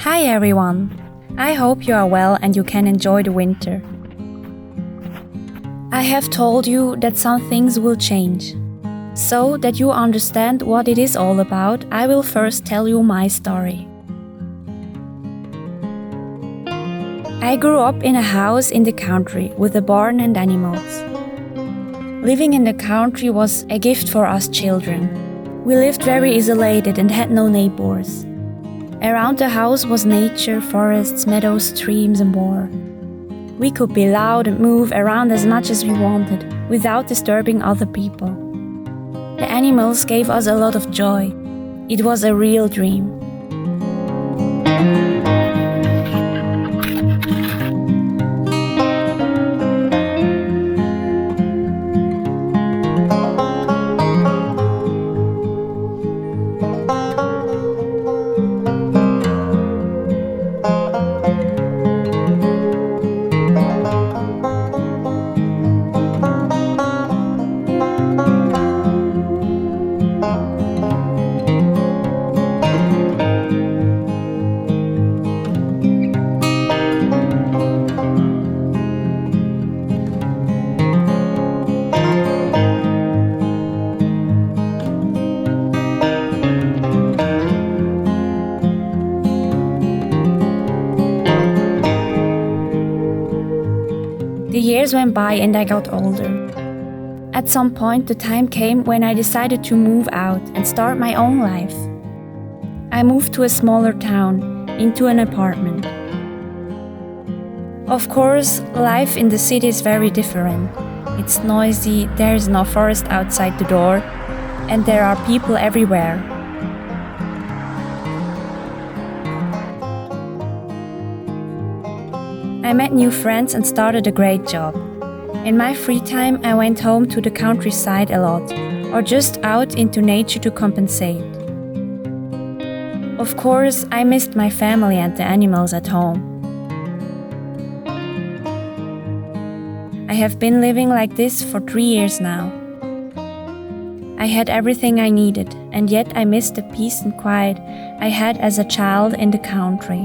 Hi everyone! I hope you are well and you can enjoy the winter. I have told you that some things will change. So that you understand what it is all about, I will first tell you my story. I grew up in a house in the country with a barn and animals. Living in the country was a gift for us children. We lived very isolated and had no neighbors. Around the house was nature, forests, meadows, streams and more. We could be loud and move around as much as we wanted, without disturbing other people. The animals gave us a lot of joy. It was a real dream. The years went by and I got older. At some point, the time came when I decided to move out and start my own life. I moved to a smaller town, into an apartment. Of course, life in the city is very different. It's noisy, there is no forest outside the door, and there are people everywhere. I met new friends and started a great job. In my free time, I went home to the countryside a lot, or just out into nature to compensate. Of course, I missed my family and the animals at home. I have been living like this for 3 years now. I had everything I needed, and yet I missed the peace and quiet I had as a child in the country.